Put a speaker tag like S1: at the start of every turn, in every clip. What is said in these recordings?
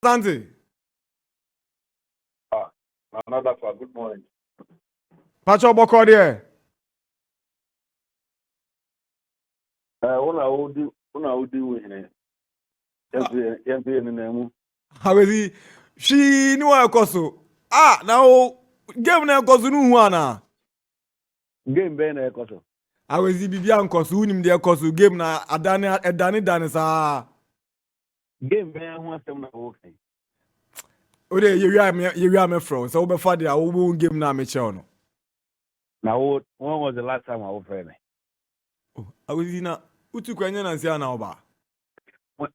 S1: Asante.
S2: Another for good morning.
S1: Pacho Boko there.
S2: Una udi win. Yes, in name.
S1: How is he? She knew I koso. Now game na koso nu huana.
S2: Game be na ekoso.
S1: How is he bibia nkoso unim de koso game na adane sa.
S2: Game be ho asem na wo kai.
S1: O de ye me fro. So be fa de a wo game na me che no.
S2: Now when was the last time I was friend?
S1: How is he na utu kwanya na sia na oba.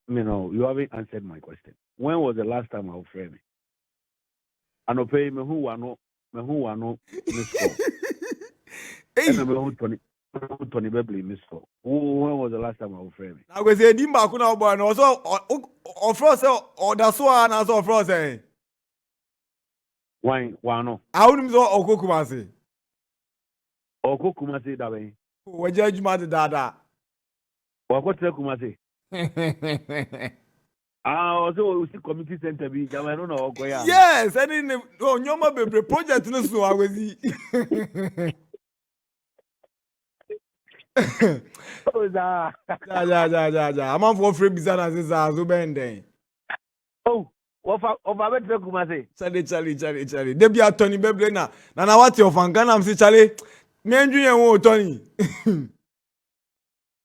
S2: You haven't answered my question. When was the last time I was friend? Ano pay me who wano miss call.
S1: Hey.
S2: And me who Tony Bebley miss call. When was the last time I was friend?
S1: Na go say di ba ku na oba no so o fro say o da so na so fro say.
S2: Why wano?
S1: A unim so okokuma say.
S2: Oko Kumasi da ben.
S1: Waje adwuma de dada.
S2: Wako tell Kumasi. Also we see community center bi jama no na ogo ya.
S1: Yes, any nyoma bebre project no so awezi.
S2: Oh za.
S1: Ja. Amam for free bizana sisa so benden.
S2: Oh, ofa betre Kumasi.
S1: Charlie. Debi atoni bebre na what your fan Ghana am say Charlie. Me ndwen yen wo Tony.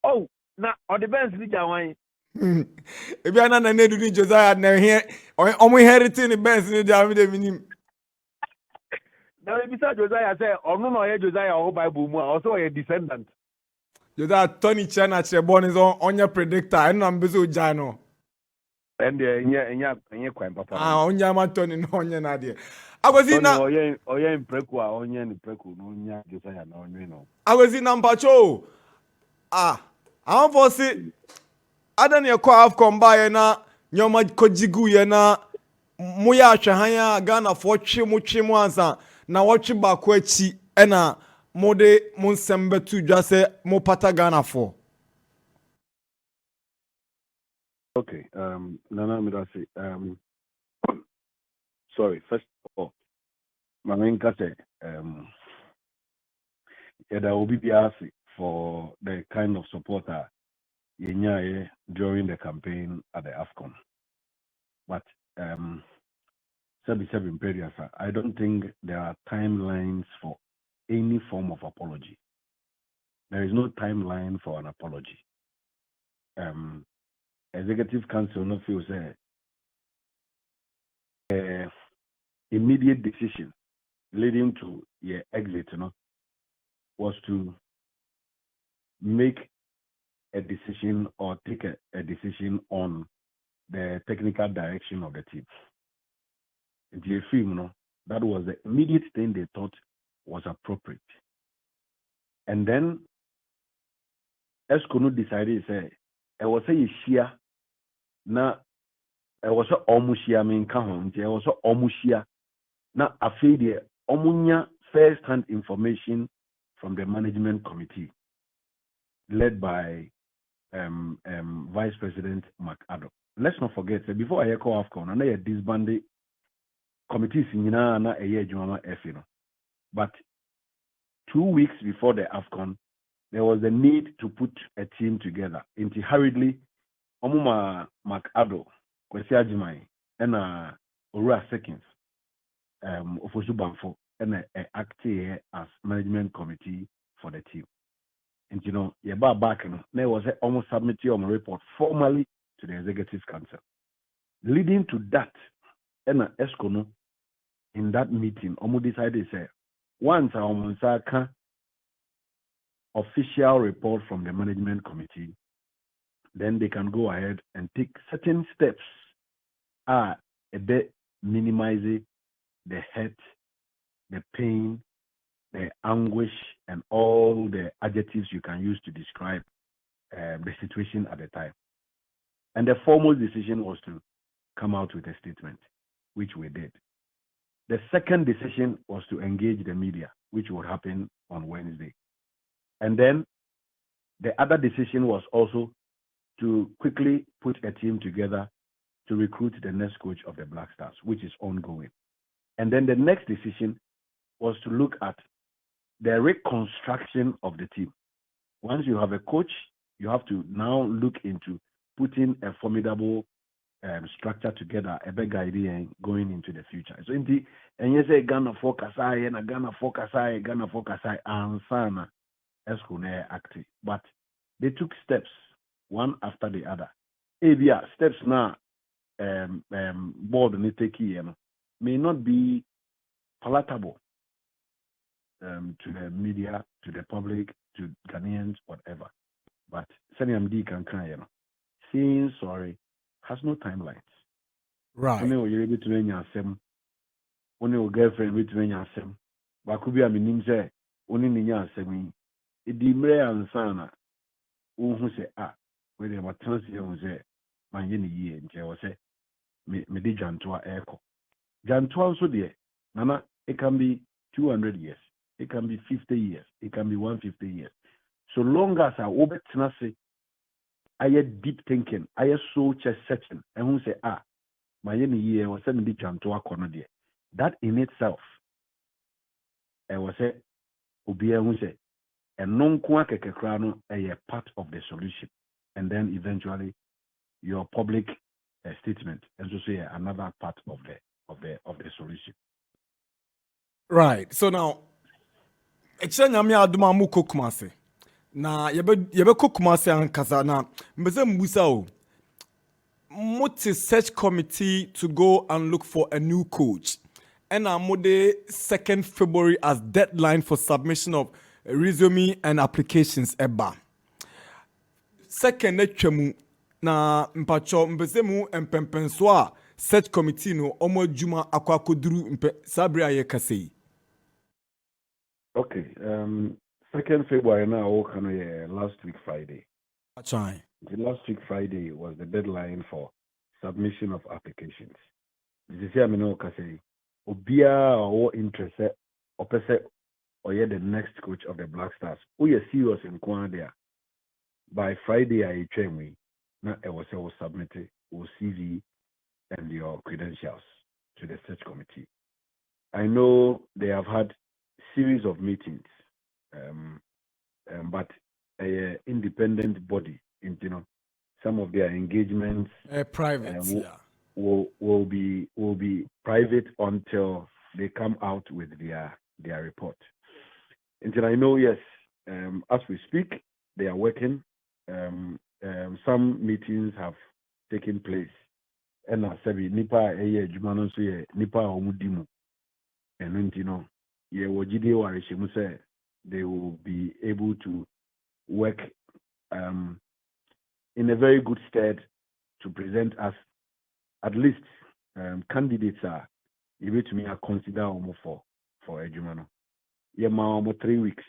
S2: Oh, na on the bench ni jawan.
S1: Ebi ana na nedu ni Josiah na here omo inheriting the bench ni dia me de minim.
S2: Na we bisa Josiah say onu na ye Josiah o Bible mu also a descendant.
S1: Josiah Tony Chana che born is on predictor and am bezo ja no.
S2: And enye kwan papa.
S1: Onya ma Tony no onya na de. Agozi na
S2: oye impreku a onye ni preku no nya Josiah na onwe no.
S1: Agozi na mpacho. Am for say adan ye kwa afcon ba ye na nyoma kojigu ye na mo ya ahwehan ya Ghana for twe mo ansa na wotwe ba ko achi e na mo de mo nsem betu dwa se mo pata Ghana for.
S2: Okay, Nana Midasi, sorry, first of all, my main say, there will be asked for the kind of supporter during the campaign at the AFCON. But, I don't think there are timelines for any form of apology. There is no timeline for an apology. Executive Council no feels immediate decision leading to your exit, was to make a decision or take a decision on the technical direction of the team. In GFA, that was the immediate thing they thought was appropriate. And then Escono decided, say, I was a shia, na I was a omushia, mean, count, I was a omushia, na affair, omunya first hand information from the management committee led by Vice President McAddo. Let's not forget, before I call AFCON, and I disbanded committees in na a year Jumama F. But 2 weeks before the AFCON, there was a need to put a team together. Into hurriedly, Omuma McAddo, Kwesi Ajimai, and Ora Seconds, Ofosu Banfo, and acting as management committee for the team. And back, there was almost submitted on a report formally to the Executive Council. Leading to that, and Escono in that meeting, almost decided say once our official report from the management committee, then they can go ahead and take certain steps a bit minimizing the hurt, the pain, the anguish, and all the adjectives you can use to describe the situation at the time. And the formal decision was to come out with a statement, which we did. The second decision was to engage the media, which would happen on Wednesday. And then the other decision was also to quickly put a team together to recruit the next coach of the Black Stars, which is ongoing. And then the next decision was to look at the reconstruction of the team. Once you have a coach, you have to now look into putting a formidable structure together, a big idea going into the future. So, and you say Ghana focus and Ghana focus and Sana Esco active, but they took steps one after the other. Yeah, steps now. Board may not be palatable to the media, to the public, to Ghanaians, whatever. But Sanyamdi can cry, saying sorry has no timelines.
S1: Right.
S2: Only you're able to name yourself, only your girlfriend will name yourself. But could be a meaning say, only Ninya Semi. It demre and sana, who say, where they were transient, say, my year, and I was say, me di Jantua Echo. Jantua also there, Nana, it can be 200 years, it can be 50 years, it can be 150 years. So long as I obey Tenase, I had deep thinking, I had soul chest searching, and who say, my year was sending the Jantua corner there. That in itself, I was say, Obia who say, and non quack crown a part of the solution, and then eventually your public statement, and so say another part of the solution.
S1: Right. So now, Nyame adoma mu kokumase. Na yebe kokumase ankasa na mbese mbusa o. Multi search committee to go and look for a new coach. And mode 2nd February as deadline for submission of resume and applications eba. Second etwemu na mpacho mbese mu empempenso a search committee no omo adwuma akwakoduru sabre aye kasei.
S2: Okay, 2nd February now, last week Friday.
S1: Achai.
S2: The last week Friday was the deadline for submission of applications. This is here, say, Obia or interested, or the next coach of the Black Stars. We are serious in Kwan there. By Friday, I train me. Now I was submitted with CV and your credentials to the search committee. I know they have had series of meetings, but an independent body, some of their engagements
S1: Private,
S2: will be private until they come out with their report. And I know, yes, as we speak, they are working. Some meetings have taken place. And I said, Nipa Jumano say Nipa Omudimu. And they will be able to work in a very good stead to present us at least candidates are able to me consider for Ejumano. Almost 3 weeks.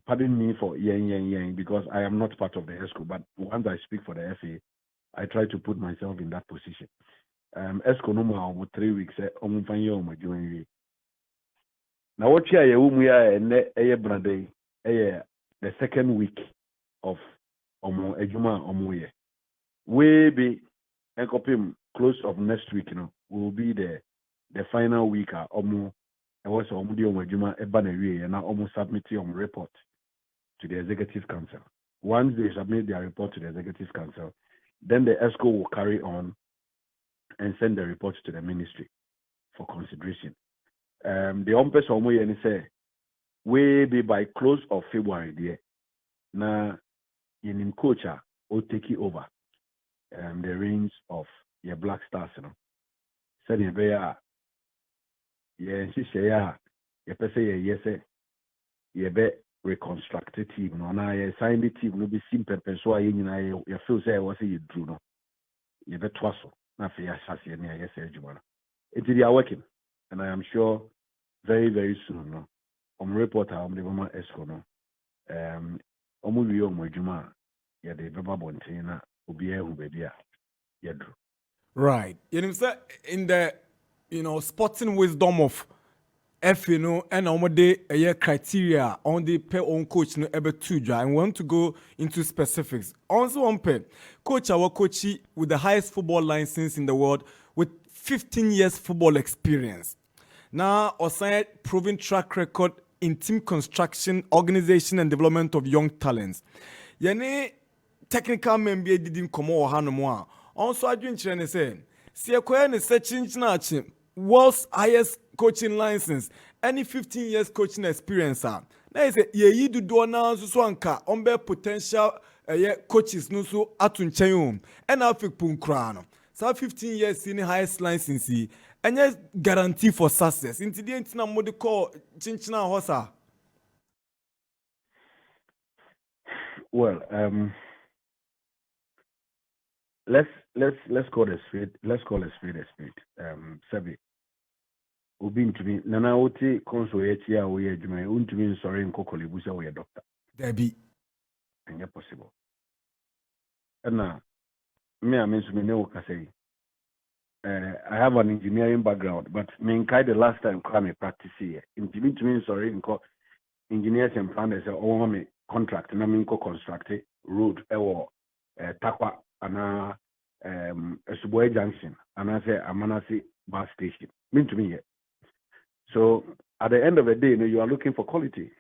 S2: Pardon me for yang because I am not part of the ESCO, but once I speak for the FA, I try to put myself in that position. ESCO no more almost 3 weeks. Now what the second week of Ejuma way be close of next week, will be the final week and also almost submit report to the Executive Council. Once they submit their report to the Executive Council, then the ESCO will carry on and send the report to the Ministry for consideration. The Ompes Omoye say way be by close of February there. Now in coach will take it over the reins of your Black Stars, Said in Beya, you bet reconstructed team. No, now you signed the team. No be simple. So I you feel say I was you drew no. You bet twasso. Now for your chassis and yes, Jumana. They are working, and I am sure very very soon. No, reporter the Mama Esco no. We Juma. Yeah, the Baba Bontina will be who baby. Yeah,
S1: right. You know, in the sporting wisdom of FA no and on a criteria on the pay on coach no ever two dry and want to go into specifics. Also on pay coach our coachy with the highest football license in the world with 15 years football experience. Now Osai proven track record in team construction, organization and development of young talents. Yene technical member didn't come over Hanomoa. Also I drink and say see a coin searching world's highest coaching license, any 15 years coaching experience. Now is a ye do now so anka ombe potential coaches no so atunchen and afik punkrano. So 15 years in the highest license and yes guarantee for success. Into the internet mode call chinchina hosa.
S2: Well, let's call a spade. Let's call a spade a spade. Sabi. Obi ntumi nana wote konso yechi a wo ye adwuma untumi nsori nkokole busa wo ye doctor.
S1: There be.
S2: Anya possible. Na me amenso me ne wo kasai. I have an engineering background, but me nkai the last time I practice here. Ntumi nsori nko engineers and planners o me contract na me nko construct road ewo Takwa ana Esuboy Junction ana say Amanasi bus station. Me ntumi here. So at the end of the day, you are looking for quality.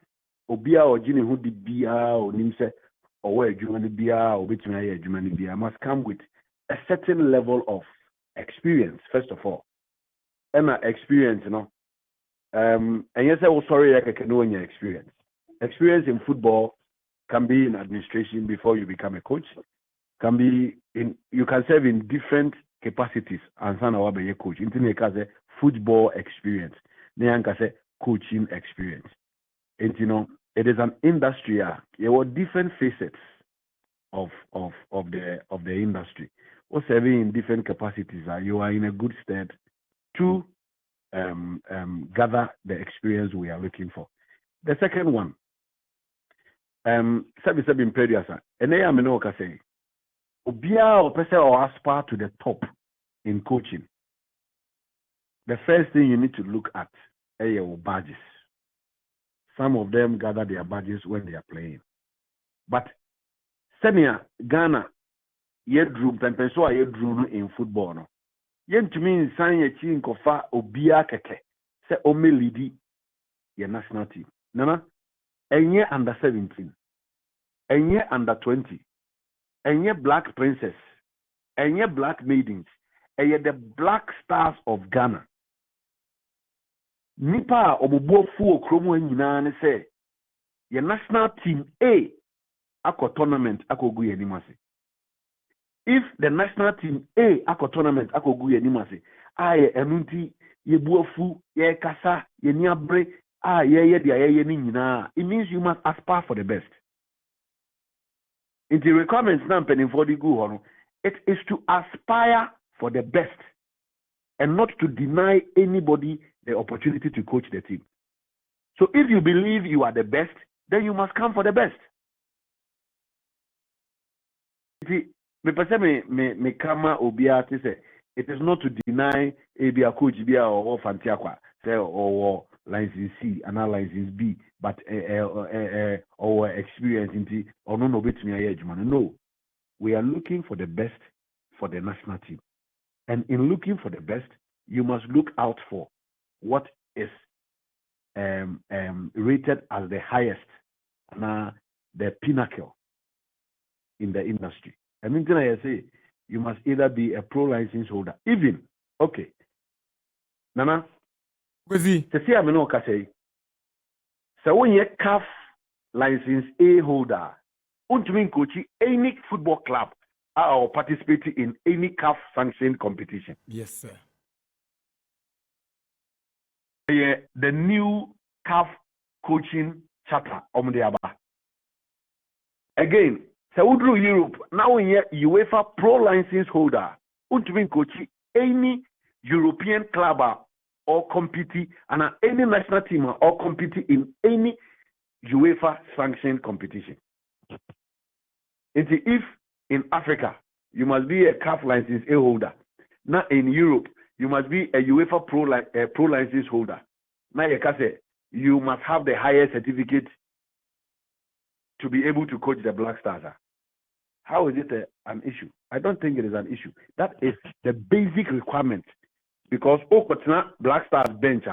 S2: Obia or Jini who did Bia or Nimse or where Jumani Bia or which Jumani Bia must come with a certain level of experience, first of all. And experience, and yes, I was sorry I can know your experience. Experience in football can be in administration before you become a coach. Can be in you can serve in different capacities and son of a coach. Internet football experience. Say coaching experience. And it is an industry. There were different facets of the industry. Or serving in different capacities. You are in a good stead to gather the experience we are looking for. The second one, Sabi Imperiasa, and I am no say, Obia or person or aspire to the top in coaching. The first thing you need to look at are your badges. Some of them gather their badges when they are playing. But Senia, Ghana, yedrum, Pempenso, yedrum in football. No? Yen to me, sign a chin kofa, obia keke, se ome lidi, your national team. Nana, enye under 17, enye under 20, enye black princess, enye black maidens, enye the black stars of Ghana. Nipa obubofu okromo nyina ne say your national team A akọ tournament akogu ye nimase. If the national team A akọ tournament akogu ye nimase, aye enunti ye buofu ye kasa ye niabre ye dia ye ni nyina, it means you must aspire for the best. In the requirements na penny for the go it is to aspire for the best and not to deny anybody the opportunity to coach the team. So if you believe you are the best, then you must come for the best. Me kama obia to say it is not to deny a coach or Fantiaqua say or license C and license B, but or experience into or no bit me. No, we are looking for the best for the national team, and in looking for the best, you must look out for what is rated as the highest, the pinnacle in the industry. I mean, I say you must either be a pro license holder, even okay. Nana,
S1: Kwezi.
S2: say I'm no say. So when you CAF license A holder, untumi coach any football club or participate in any CAF sanctioned competition.
S1: Yes, sir.
S2: The new CAF coaching charter again, so Europe now in UEFA pro license holder, untumi coach any European club or compete and any national team or compete in any UEFA sanctioned competition. If in Africa you must be a CAF license A holder, now in Europe you must be a UEFA pro license holder. Now you can say you must have the highest certificate to be able to coach the Black Stars. How is it an issue? I don't think it is an issue. That is the basic requirement. Because Okotna Black Stars bench,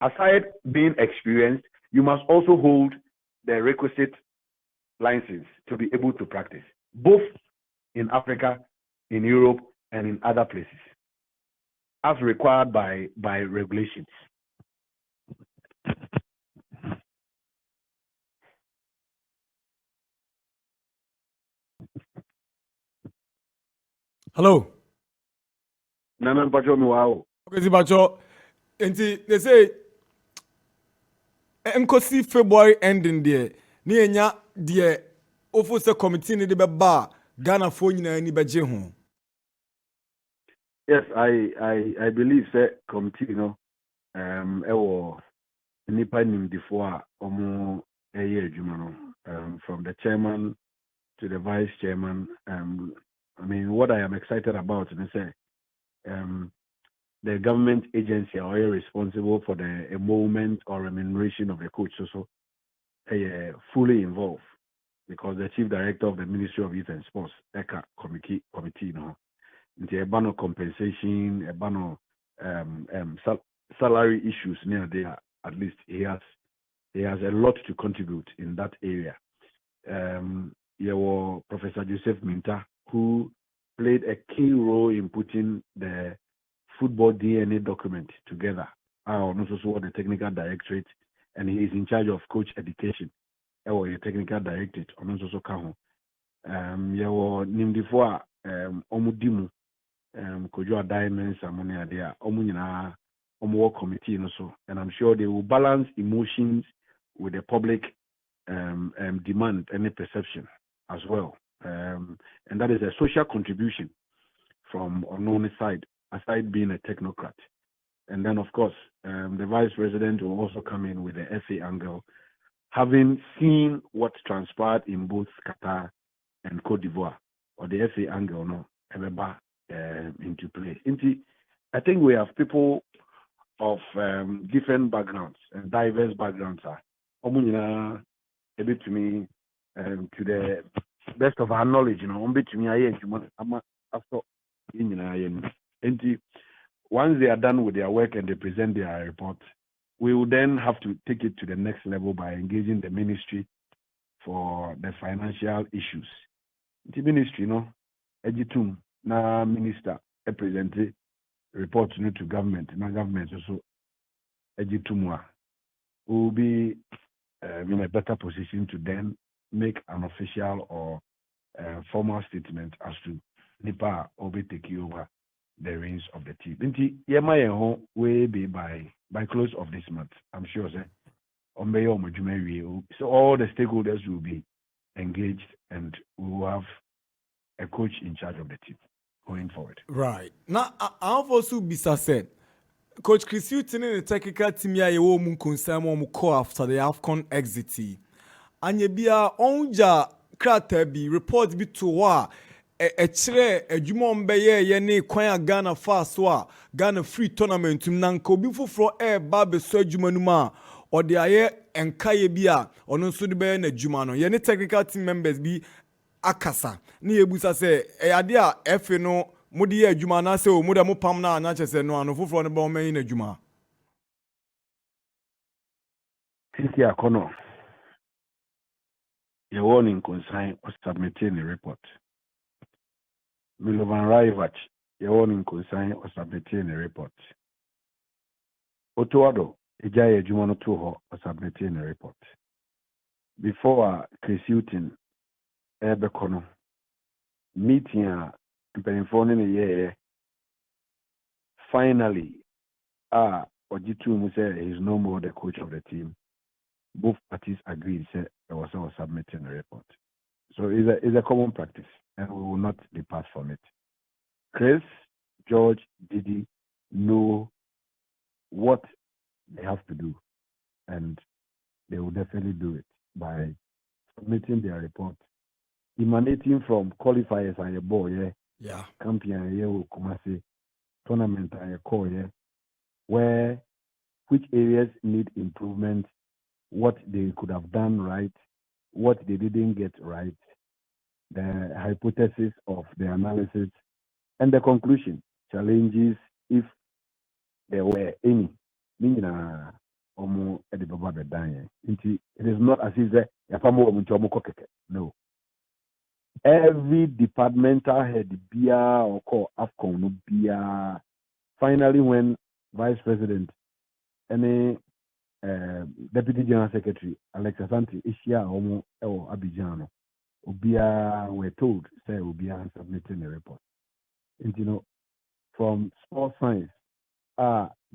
S2: aside being experienced, you must also hold the requisite license to be able to practice, both in Africa, in Europe, and in other places, as required by regulations.
S1: Hello.
S2: Nana Mpacho Miwao.
S1: Okay, Zibacho. And they say, Nkosi February ending there. Ni enya the officer committee ni de beba Ghana phone na ni beje ho.
S2: Yes, I believe that committee, ewo nipa nimdifo a omo eye adwuma no, from the chairman to the vice chairman. I mean, what I am excited about is the government agency are responsible for the emolument or remuneration of the coach, so fully involved, because the chief director of the Ministry of Youth and Sports, ECA committee, into a ban of compensation, a ban of salary issues near there. At least he has a lot to contribute in that area. Professor Joseph Minta, who played a key role in putting the football DNA document together. I also saw the technical directorate, and he is in charge of coach education. The technical directorate, also Kaho. Nimdifo Omudimu, Kojo Diamonds, Ammonia, there, Omunina, Work committee, and I'm sure they will balance emotions with the public demand and the perception as well. And that is a social contribution from unknown side, aside being a technocrat. And then, of course, the vice president will also come in with the FA angle, having seen what transpired in both Qatar and Cote d'Ivoire, or the FA angle, ever into play. I think we have people of different backgrounds and diverse backgrounds. A bit to me, to the best of our knowledge, a bit to me, once they are done with their work and they present their report, we will then have to take it to the next level by engaging the ministry for the financial issues. The ministry, Ejitum, na minister, represented report to government, na government also, Ejitumwa, will be in a better position to then make an official or formal statement as to Nipa will be taking over the reins of the team. Will be by close of this month. I'm sure, sir. So all the stakeholders will be engaged, and we will have a coach in charge of the team going forward.
S1: Right. Now, I also be said, Coach Chris Hutton in the technical team ya yewo mu concern mo call after the AFCON exit. Anye bia onja krata bi report bi to wa kire adwuma mbeye ye ne kwan Ghana fa so a Ghana free tournament na nka obi foforo ba be so adwuma nu ma o de aye enkaye bi a ono nso de be na adwuma no ye ne technical team members bi akasa ne yebusa se ade a efe no mudi ye adwuma na se o muda mo pam na anya chese no ano foforo ne ba o man na adwuma.
S2: Since you are your warning consign or submitting a report. Milovan Raivach, your warning consign or submitting a report. Otoado, Ejaya Jumano Toho or submitting a report. Before Chris Hutton, Ebekono, meeting and informing a year, finally, Ojitu said he is no more the coach of the team. Both parties agreed, said there was submitting a report. So it's a common practice, and we will not depart from it. Chris, George, Didi know what they have to do, and they will definitely do it by submitting their report, emanating from qualifiers and a boy, Campion, Kumasi, tournament and a call, where which areas need improvement, what they could have done right, what they didn't get right, the hypothesis of the analysis, and the conclusion, challenges, if there were any. It is not as if no. Every departmental head bia or call AFCON no bia. Finally, when Vice President any Deputy General Secretary Alex Asante Ishia Omo Abidjan, Obia were told say Obia submitting a report. And from sports science,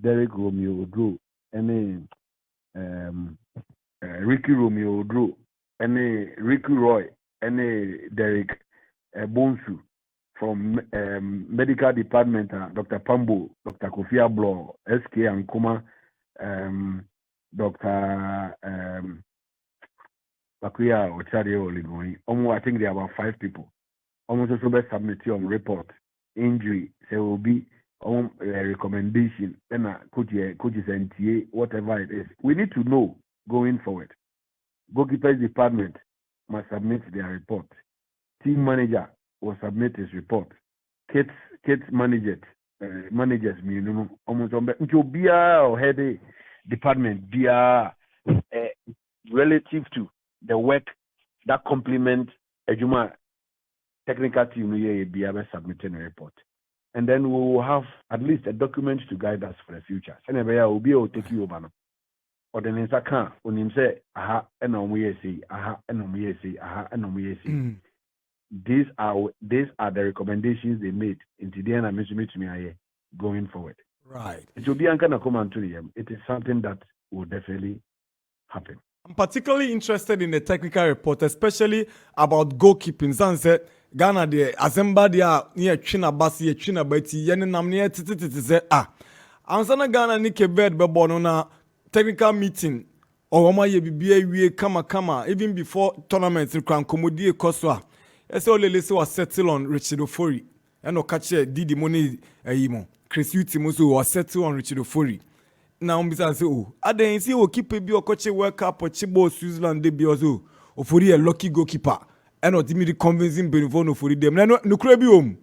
S2: Derek Romeo Odro, any Ricky Romeo Odro, any Ricky Roy, any Derek Bonsu. From medical department, Dr. Pambo, Dr. Kofi Ablo, SK Ankuma, Dr. Bakuya Ochade Oligoi. I think there are about 5 people. Almost also be submitted on report, injury, there will be a recommendation, and coaches NTA, whatever it is. We need to know going forward. Goalkeepers department must submit their report. Team manager will submit his report. Kids managers, almost or head department, relative to the work that complement a Juma technical team be submitting a report. And then we will have at least a document to guide us for the future. And will be able to take you over. Or the Ninsa can when him say, aha, and on we say, aha, and on we say, aha, and on we say. These are the recommendations they made into the end of me going forward.
S1: Right.
S2: It will be uncana command to them. It is something that will definitely happen.
S1: I'm particularly interested in the technical report, especially about goalkeeping. Sunset Ghana de Azemba dia near China Basi China Beti Yenam near Titi Ansana Ghana Nike bed bebonona technical meeting or Oma Ye kama even before tournaments in Kran Komodi Koswa. Ese olele was settle on Richard Ofori. And Okache Didi Money Imo. Chris Utimusu was settle on Richard Ofori. Now Mr. say, oh, I didn't see who keep a Biocoche World Cup or Chibo Switzerland de Biozo. Ofori a lucky goalkeeper. And not me convincing Benivono for them. No crebium.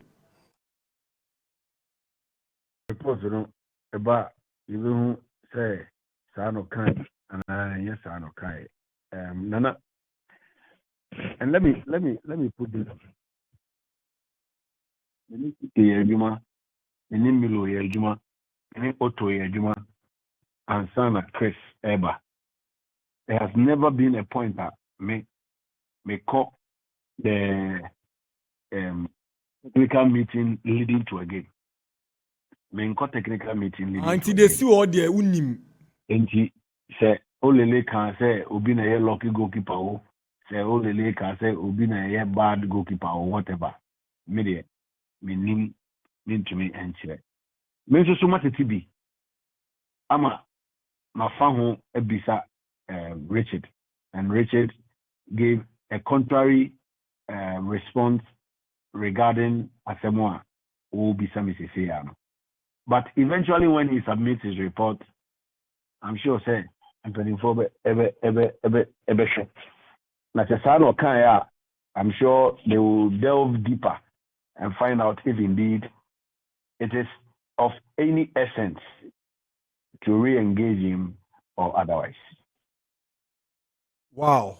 S2: Suppose about you say Sano Kai and yes Sano Kai. Nana. And let me put this. Any Yejuma, any Milo Yejuma, any Otto Yejuma, and Sana Chris Eba. There has never been a point that may call the technical meeting leading to a game. May call technical meeting leading
S1: until
S2: to a
S1: they see all their unim.
S2: And he say, Olele can say, Obina a lucky goalkeeper. Say Olele can say, Obina a bad goalkeeper or whatever. Media. Mean to me and share. Me so much TB. Ama my fan ebisa Richard, and Richard gave a contrary response regarding Asamoah who be some But eventually when he submits his report, I'm sure say I'm for I'm sure they will delve deeper and find out if indeed it is of any essence to re-engage him or otherwise.
S1: Wow.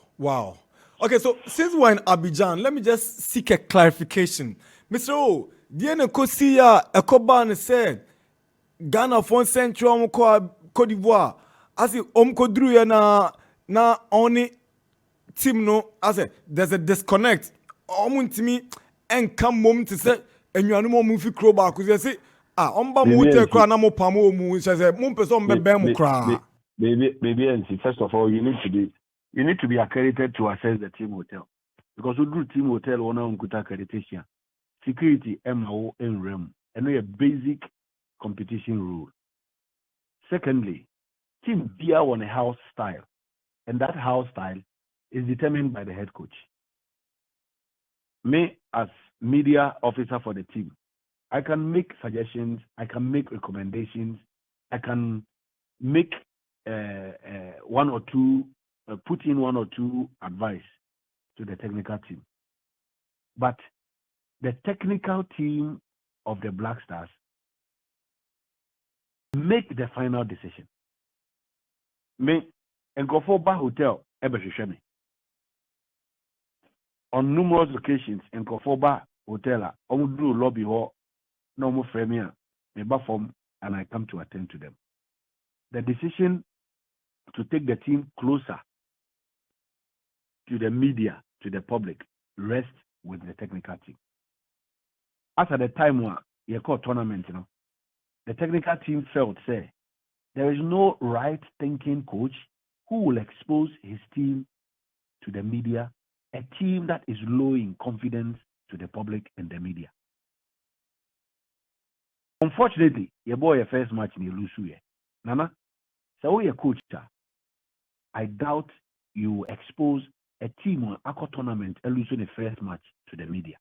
S1: Okay, so since we're in Abidjan, let me just seek a clarification. Mr. O, Diana Kosia, Ekoban said, Ghana for Central Cote d'Ivoire, as if Omkodru na only team no, as there's a disconnect. Omuntimi and come mom to say, and you are no more movie crow back because you say, Omba Mute Cranamo Pamo, says a Mumpeson Bemukra.
S2: Baby, and first of all, you need to be accredited to access the team hotel. Because we do team hotel on our accreditation. Security, MO, and REM, and we have basic competition rule. Secondly, team beer on a house style, and that house style is determined by the head coach. Me, as media officer for the team, I can make suggestions, I can make recommendations, I can make one or two, put in one or two advice to the technical team. But the technical team of the Black Stars make the final decision. Me, and go for Bar Hotel, Ebeshemi. On numerous occasions, and go for Bar Hotel, I would do lobby or no more premier, me form, and I come to attend to them. The decision to take the team closer to the media, to the public, rests with the technical team. As at the time when you call tournament, the technical team felt, say, there is no right-thinking coach who will expose his team to the media, a team that is low in confidence to the public and the media. Unfortunately, your boy a first match in the lose. Nana, so you coach, I doubt you expose a team on a tournament and losing the first match to the media.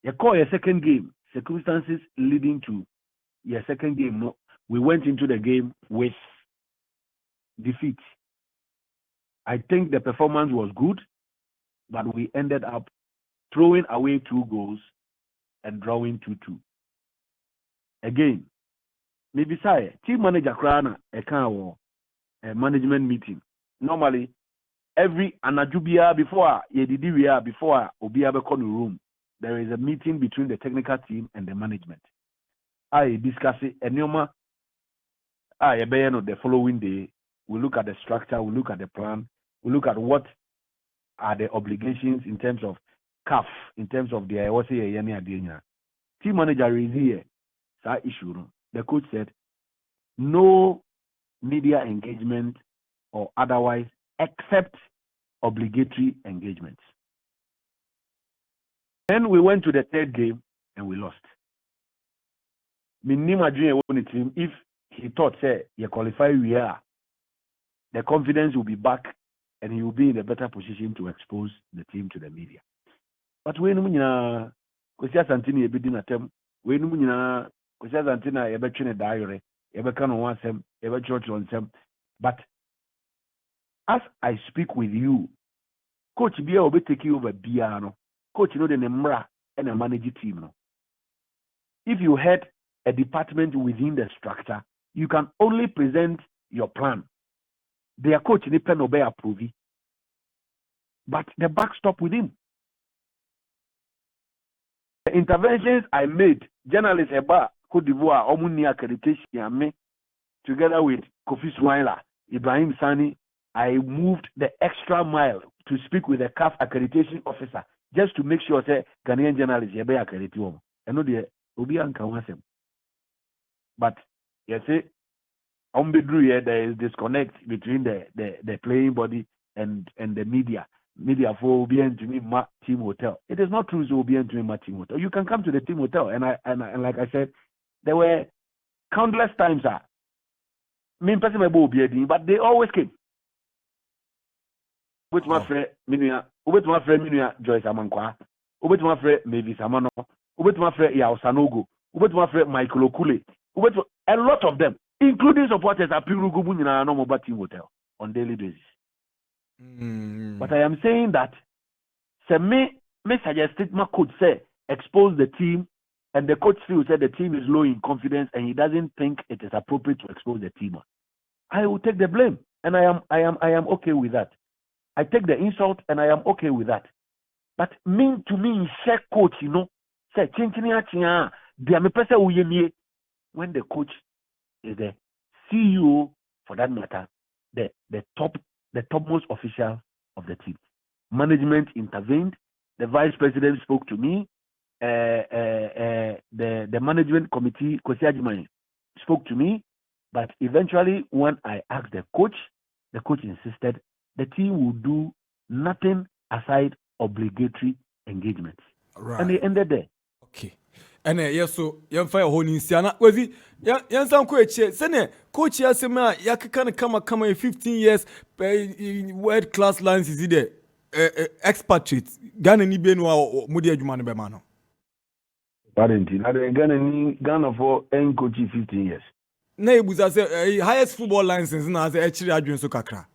S2: You call your second game, circumstances leading to your second game. No, we went into the game with defeat. I think the performance was good, but we ended up throwing away 2 goals and drawing 2-2. Again, maybe say team manager Krana a management meeting. Normally, every anajubia before yedidiwia before obia be come room, there is a meeting between the technical team and the management. I discuss it enoma. The following day, we look at the structure, we look at the plan, we look at what are the obligations in terms of CAF, in terms of the team manager is here. That issue. The coach said, no media engagement or otherwise except obligatory engagements. Then we went to the third game and we lost. If he thought, say, you qualify, we are, the confidence will be back and he will be in a better position to expose the team to the media. But when Kosia Santini ebedi na tem, when Kosia Santina ebetwene diary, ebeka no wansem, ebetwotwo nsem. But as I speak with you, coach bia obe take over bia no. Coach the nemra and a managing team no. If you had a department within the structure, you can only present your plan. Their coach ni pen obey approve. But the back stop with him. The interventions I made, journalists Eba, Cote d'Ivoire, Omuni accreditation, me, together with Kofi Swaila, Ibrahim Sani, I moved the extra mile to speak with the CAF accreditation officer just to make sure that Ghanaian journalists Eba accredited. I know the Obi Ankawasem. But you see, there is disconnect between the playing body and the media. Media for Obi and to me team hotel. It is not true to Obi and to me team hotel. You can come to the team hotel and like I said, there were countless times me person but they always came. With my friend Joyce Amankwa, with my friend Mavis Amano, with my friend Yao Sanogo, with my friend Michael Okule, with a lot of them, including supporters at Pirugubu in our normal team hotel on daily basis. But I am saying that me suggested my coach say expose the team, and the coach still said the team is low in confidence and he doesn't think it is appropriate to expose the team. I will take the blame, and I am okay with that. I take the insult and I am okay with that. But to me, say coach, say when the coach is the CEO for that matter, the topmost official of the team. Management intervened. The vice president spoke to me. The management committee, Kosi spoke to me. But eventually, when I asked the coach insisted the team will do nothing aside obligatory engagements. Right. And they ended there.
S1: Okay. And yes, so young fire holding Siana. Was it young some coach? Sene coach Yasema Yakana come 15 years world class lines is it expatriate Ghana ni Benua Mudia Jumana
S2: Bemano. Pardon, Ghana for coach 15 years.
S1: na ebusa say highest football license na say actually adwen so kakra.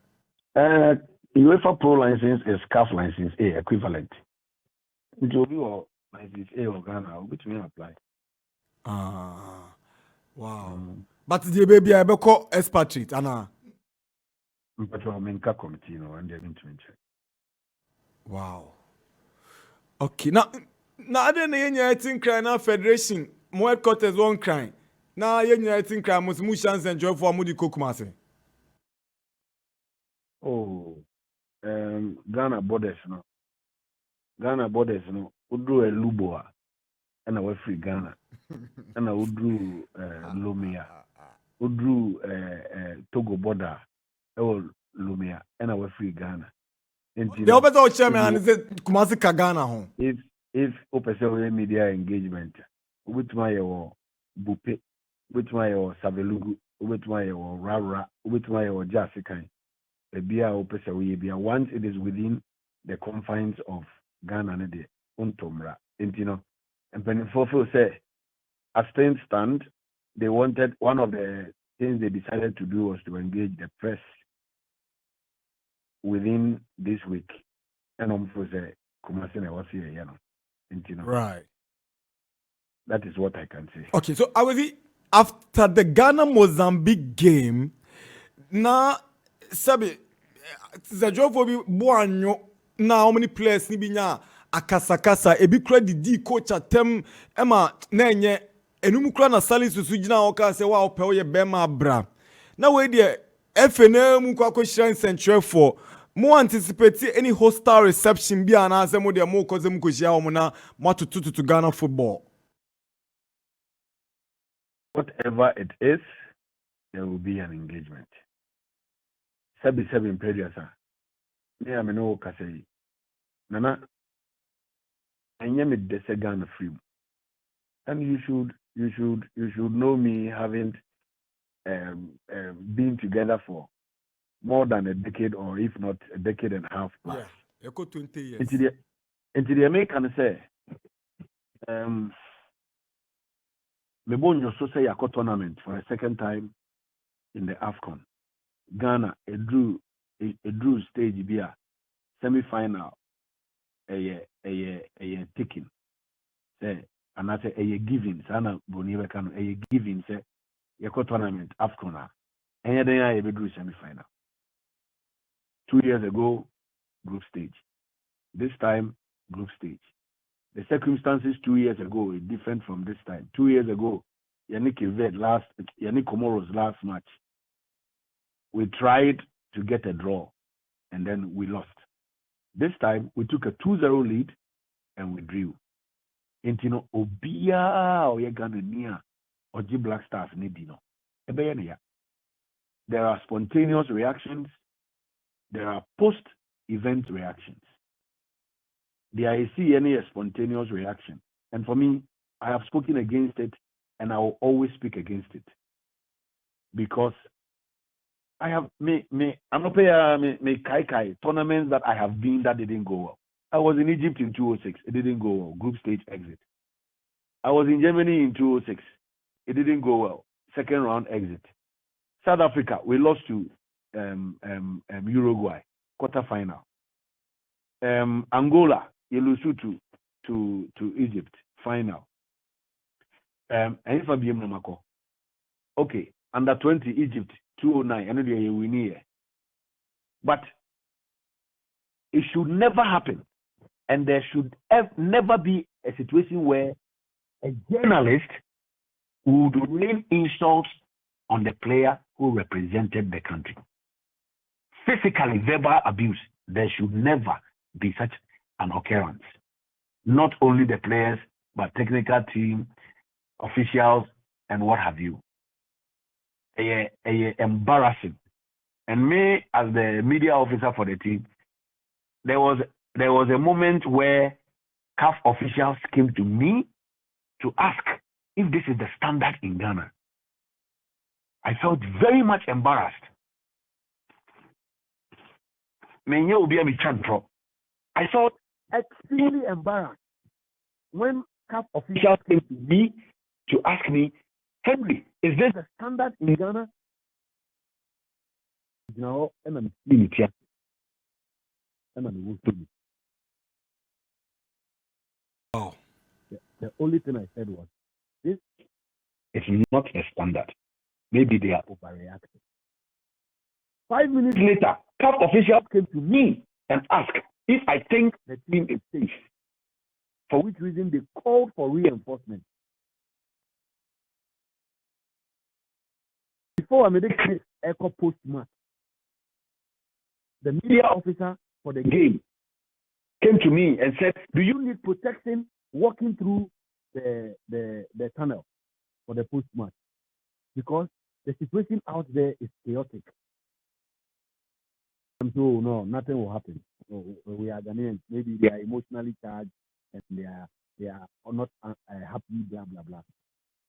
S2: UEFA Pro license is CAF license A equivalent. Njobi or license A or Ghana, which may apply.
S1: Wow. But the baby I be call expatriate ana.
S2: But we menka committee no and they going to check.
S1: Wow. Okay. Now ade na yenya etin cry na federation mo headquarters one cry. Na yenya etin cry mo mu chance enjoy for amudi kokumase.
S2: Oh, Ghana borders no. Udru Luboa and we free Ghana. And Udru Lumia. Udru Togo border. Lumia and we free Ghana.
S1: The opposite chairman is Kumasi Kagana home.
S2: If open media engagement, with my Bupe, with my Savelugu, with my Rara, with my Jasikan, a beer open once it is within the confines of Ghana and the Untomra. And Penifofo say, as things stand, they wanted one of the things they decided to do was to engage the press within this week. And say, Kumasina was here, you know.
S1: Right.
S2: That is what I can say.
S1: Okay, so I was after the Ghana Mozambique game, na sabi Zajovo Buanyo na how many players ni binya akasakasa ebi kura di coach atem ema na enye enum kura na Salis Susujina oka se wa ope ye bema bra. Na we dey FNA mu kwa question central for more anticipate any hostile reception bi ana se mo dey mo koze mu kohia o mo na matutu to Ghana football.
S2: Whatever it is, there will be an engagement. Seven periods. Me am no kase. Nana, enye me dese Ghana free. And you should know me having been together for more than a decade, or if not a decade and a half plus.
S1: Yeah, 20 years.
S2: Into the American say, Mebonyo so say yako tournament for a second time in the AFCON. Ghana a drew stage be a semi-final a taking. Say and I say a giving sana boniwe kanu a giving say yako tournament AFCON. And then I drew semi-final. 2 years ago, group stage. This time, group stage. The circumstances 2 years ago are different from this time. 2 years ago, Yannick Komoro's last match, we tried to get a draw, and then we lost. This time, we took a 2-0 lead, and we drew. Intino Obia Oyegana Nia Oji Black Stars Nidino. There are spontaneous reactions. There are post-event reactions. There I see any spontaneous reaction. And for me, I have spoken against it, and I will always speak against it. Because I have I'm not paying kai tournaments that I have been that didn't go well. I was in Egypt in 2006, it didn't go well. Group stage exit. I was in Germany in 2006, it didn't go well. Second round exit. South Africa, we lost to Uruguay, quarterfinal. Angola, you lose to Egypt, final. And if I be Namako, okay, under 20 Egypt 209, and you win here. But it should never happen, and there should never be a situation where a journalist would rain insults on the player who represented the country. Physically, verbal abuse, there should never be such an occurrence. Not only the players, but technical team, officials, and what have you. Embarrassing. And me, as the media officer for the team, there was a moment where CAF officials came to me to ask if this is the standard in Ghana. I felt very much embarrassed. I felt extremely embarrassed when CAF officials came to me to ask me Henry, is this a standard in Ghana? Now, and I'm seeing it here. And I'm going to.
S1: Oh.
S2: The only thing I said was, this is not a standard. Maybe they are overreacting. 5 minutes later, CAF officials came to me and asked if I think the team is safe. For which reason they called for reinforcement. Before I made a echo post match, the media officer for the game came to me and said, "Do you need protection walking through the tunnel for the post match? Because the situation out there is chaotic." And so, no, nothing will happen. We are Ghanaians. Maybe they are emotionally charged and they are not happy, blah, blah, blah.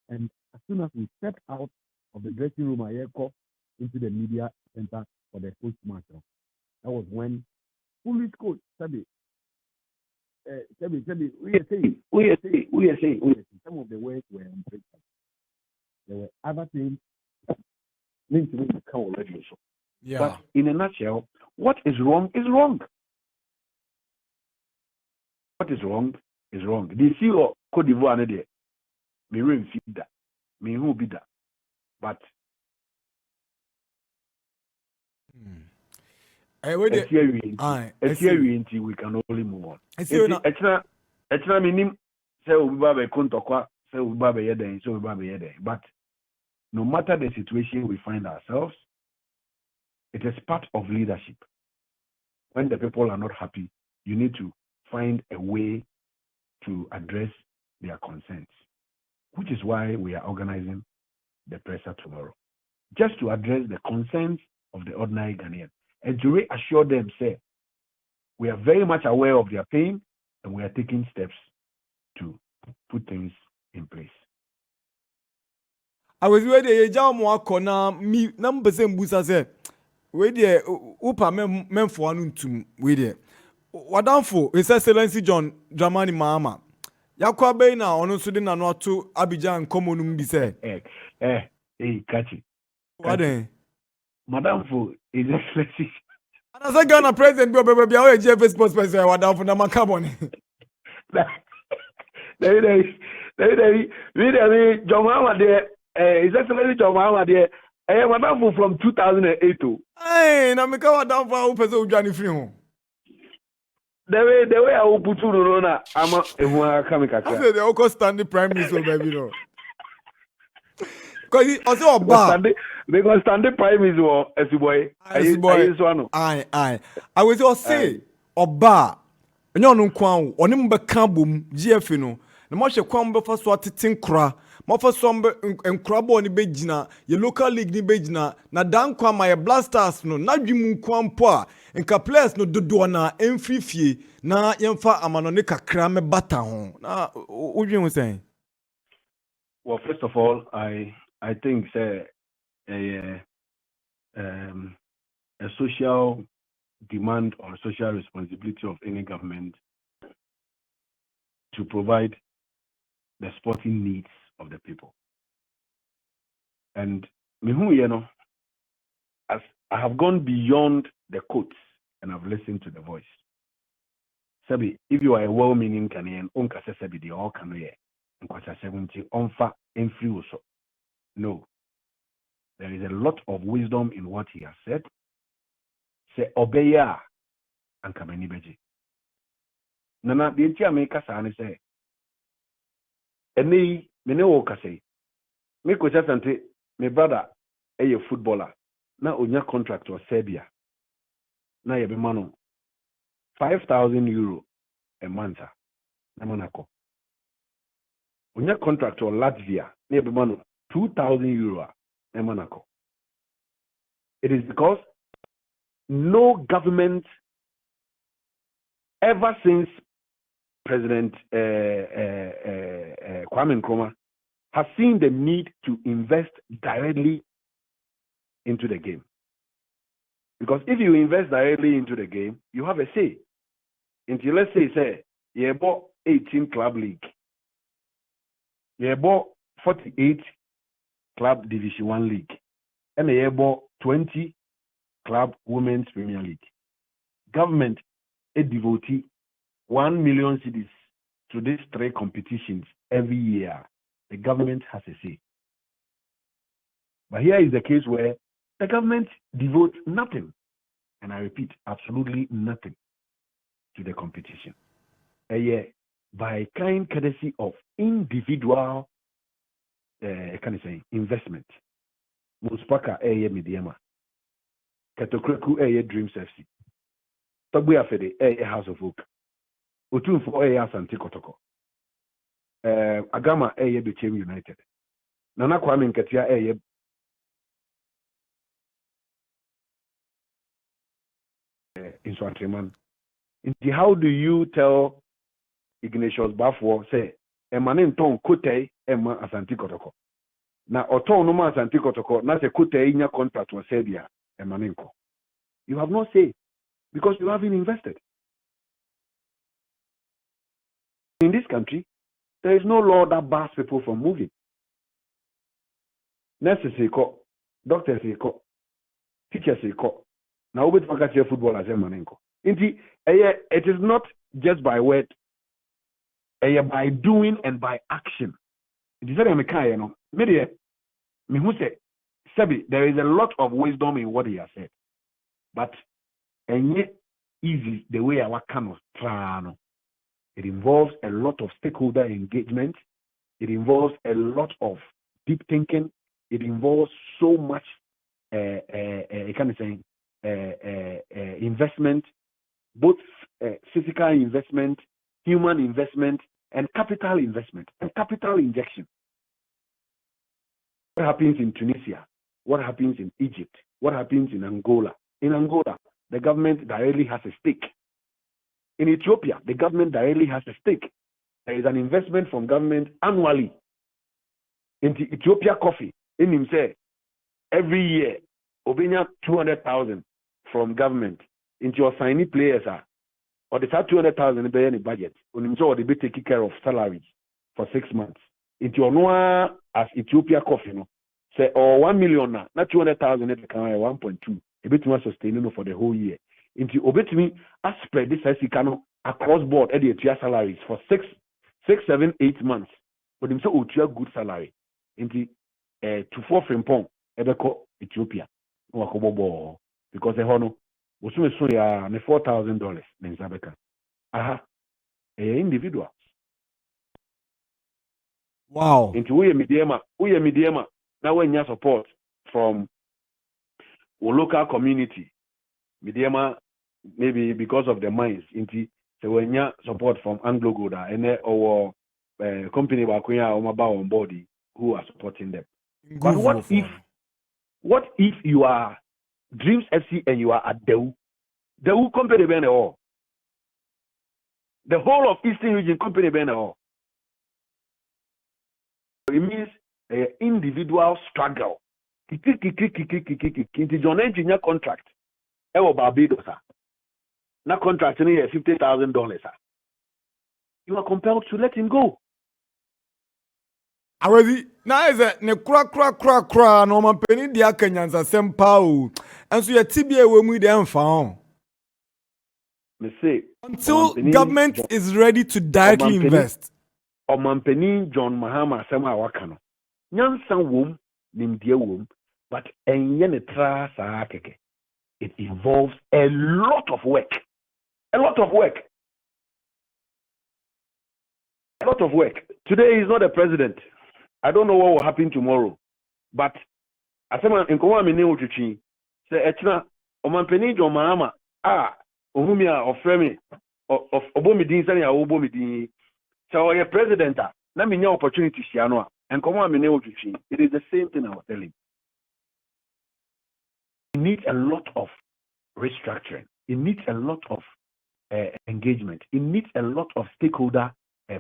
S2: And as soon as we stepped out of the dressing room, I go into the media center for the post match. That was when police coach Sabi, we are saying. Some of the words were unbreakable. There were other things linked to the cow already.
S1: Yeah.
S2: But in a nutshell, what is wrong is wrong. What is wrong is wrong. The CEO Cote d'Ivoire ne de me remfi da, me hu bi da. But we can only move on. Echna minim say obi ba be kontokwa, say obi ba be yeden, say obi ba be yeden. But no matter the situation we find ourselves, it is part of leadership. When the people are not happy, you need to find a way to address their concerns, which is why we are organizing the presser tomorrow, just to address the concerns of the ordinary Ghanaian and to reassure them, say, we are very much aware of their pain and we are taking steps to put things in place.
S1: I was ready to go na me number same busa say we there upa men for anuntum we there wadamfo his excellency John Dramani Mahama yakwa be na ono so de na no to Abidjan komonum bi say
S2: Kachi
S1: what then
S2: madamfo his excellency
S1: and as Ghana president bi bia o GFA sports person wadamfo na makaboni
S2: there John Mahama there his excellency John Mahama there madamfo from 2008 to
S1: na me ka wadamfo o pese odwane free ho
S2: the way I will put you na ama ehua kamika.
S1: I said they all standing prime minister baby no. Cause he also oba.
S2: They go standing prime minister as boy.
S1: Aye. I was all say oba. Enyo no kwan wo ne mbeka bom GFA no. Na mo hye kwan be fa so ateten kra. Mo fa so nkra bo ne begina, ye local league ni begina, na dan kwa ma ye blasters no, na dwimu kwan po a nka players no dodo na emfifie na yemfa amano ne kakra me bata ho. Na odwen say.
S2: Well, first of all, I think say a social demand or social responsibility of any government to provide the sporting needs of the people. And as I have gone beyond the quotes and I've listened to the voice. Sabi, if you are a well-meaning Ghanaian, onka se sabi di all kanoye, nkwacha 70 onfa enfri also. No, there is a lot of wisdom in what he has said. Say obeya and kameni beji. Nana the entia make sa say. Eni mene wo ka say. Me Coach Asante, my brother, a footballer. Na onya contract or Serbia. Na yebe mano 5,000 euro a month. Na manako. Onya contract or Latvia. Na yebe mano 2,000 euro a manako. It is because no government ever since President Kwame Nkrumah has seen the need to invest directly into the game. Because if you invest directly into the game, you have a say. Until let's say you bought 18 club league, you bought 48 Club Division 1 League. And they have 20 Club Women's Premier League. Government a devotee 1 million cedis to these 3 competitions every year. The government has a say. But here is the case where the government devotes nothing, and I repeat, absolutely nothing to the competition. By kind courtesy of individual investment. Muspaka Mediama. Katokreku Dreams FC. Togbu Afede House of Oak. Otunfo Asante Kotoko. Agama Bechem United. Nana Kwame Nketia in Swantriman. How do you tell Ignatius Bafo say Emanin ton kote Emma Asante Kotoko? Na oton no ma Asante Kotoko na se kote inya contract was said ya Emaninko. You have not said because you haven't invested. In this country, there is no law that bars people from moving. Nurses say call, doctors say call, teachers say call. Now we talk about football as Emaninko. It is not just by word, by doing and by action. It is very there is a lot of wisdom in what he has said, but and yet easy the way our kind of plan. It involves a lot of stakeholder engagement. It involves a lot of deep thinking. It involves so much investment, both physical investment, human investment, and capital investment and capital injection. What happens in Tunisia? What happens in Egypt? What happens in Angola? In Angola, the government directly has a stake. In Ethiopia, the government directly has a stake. There is an investment from government annually into Ethiopia coffee. In him say every year, Obenya 200,000 from government into your signing players or the 200,000 in the budget. So they be taking care of salaries for 6 months. Into your noa as Ethiopia coffee, no say or 1 million na not 200,000 it can 1.2. A bit more sustainable for the whole year. Into obetumi as spread this as across board at the salaries for 6, 7, 8 months. But them say otua good salary. Into to 4 frimpong ebeko Ethiopia. Because the hono was so ya $4,000 in Zabeka. Aha, individual.
S1: Wow.
S2: Into we mediama. Now when you support from a local community, mediama maybe because of the mines. Into so when you support from Anglo Goda and our company Bakuya Omaba on body who are supporting them. But what if you are Dreams FC and you are at Dewu company ben all? The whole of Eastern Region company ben all. It means individual struggle. Into John engineer contract. Ewo Barbados. Na contract in here $50,000. You are compelled to let him go.
S1: Already now is a ne kra no man penny dia Kenyansa sempa o. And so your TBA we mu dem fa
S2: Me say
S1: until government is ready to directly invest.
S2: Omampeni John Mahama asema awaka no. Nyansa wom nimdie wom but enye ne tra saa keke. It involves a lot of work. A lot of work. A lot of work. Today is not a president. I don't know what will happen tomorrow. But asema nkowa me ne otwetwi se etna omampeni John Mahama ohumia ofremi of obomidin sani ya obomidin so your president na me nya opportunity sia no nkowa me ne otwetwi. It is the same thing I was telling. It needs a lot of restructuring. It needs a lot of engagement. It needs a lot of stakeholder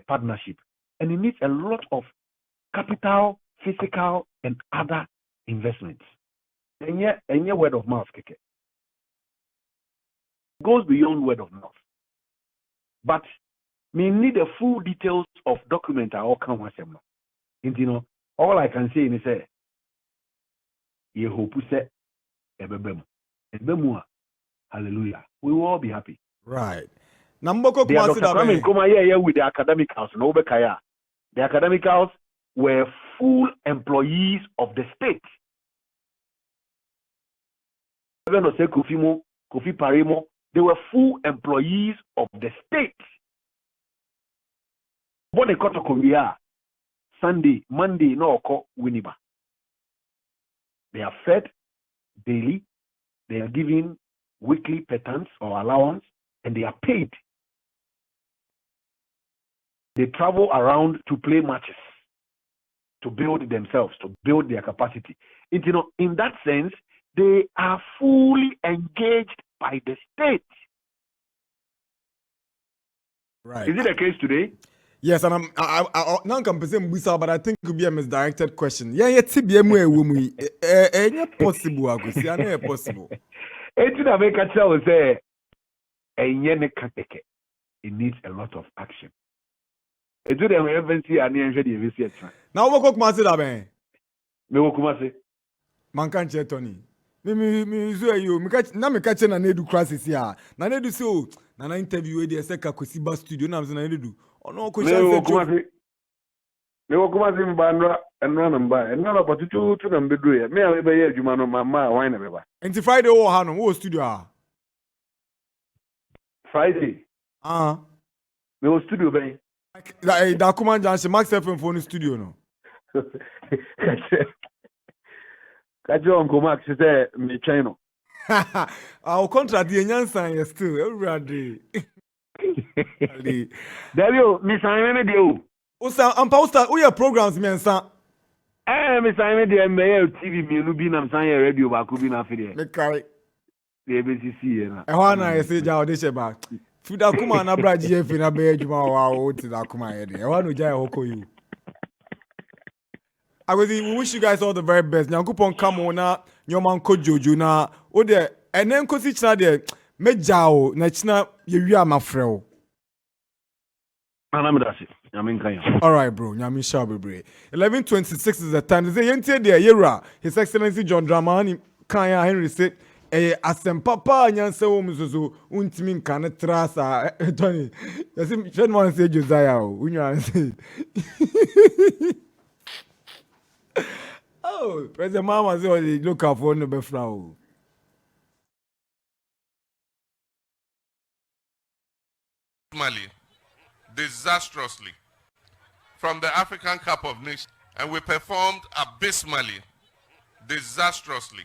S2: partnership. And it needs a lot of capital, physical, and other investments. And yet word of mouth. It goes beyond word of mouth. But we need the full details of document all come with them. All I can say is ye hope say ebebem. Ebemu hallelujah. We will all be happy.
S1: Right. Namboko
S2: They are
S1: Kumasi
S2: Dr. Kwame
S1: Dabe.
S2: Nkrumah here with the academic house. No Bekaya. The academic house were full employees of the state. Even though say Kofi Parimo, they were full employees of the state. What they got to Korea, Sunday, Monday, no Winiba. They are fed daily, they are given weekly pittance or allowance, and they are paid. They travel around to play matches, to build themselves, to build their capacity. You know, in that sense, they are fully engaged by the state.
S1: Right.
S2: Is it the case today?
S1: Yes, and I now can present Busa, but I think it could be a misdirected question. Yeah, TBM woman. Any possible, I could see, I know possible.
S2: Anything I make a tell say, it needs a lot of action. It's do them even see an the visit.
S1: Now, what Kumasi Dabe?
S2: Me wo Kumasi.
S1: Man can't check Tony. Me so you me catch na me catch na nedu crisis here. Na nedu so na interview we dey say ka Kwesiba studio na me na nedu. Ono ko share say
S2: me wo Kumasi mbandra enra na mba. Enra na patutu tu na mbedu ya. Me a be ye adwuma no mama wine na beba.
S1: Enti Friday wo ha no wo studio ha.
S2: Friday. Me wo studio ben.
S1: Darkwa-Gyasi Max FM phone studio no.
S2: Kajo Uncle Max say me China.
S1: Our contract the nyansan is still every day.
S2: There you me sign me dey.
S1: Osa ampa osta we programs me nsa.
S2: Me sign me dey me TV me no bi na sign radio ba ko bi na fe dey.
S1: Me carry.
S2: The ABCC na.
S1: E ho na ye say ja ode sheba. Fuda kuma na bra GFA na be adwuma wa o ti da kuma ye dey. E ho no ja e hoko you. We wish you guys all the very best. Nyankopon come on na nyoman ko jojo na o de enen ko si china de mejao na china ye wi amafrɛ. All right, bro. Nyami Shabebre. 11:26 is the time. They say there Yera. His Excellency John Dramani Kaya Henry said, "Asem papa nyanse wo muzuzu untimi nkane trasa Tony." You see, friend man say Josiah. Unya say. Oh, President Mama say they look out for no be flower.
S3: Mali, disastrously, from the African Cup of Nations, and we performed abysmally, disastrously.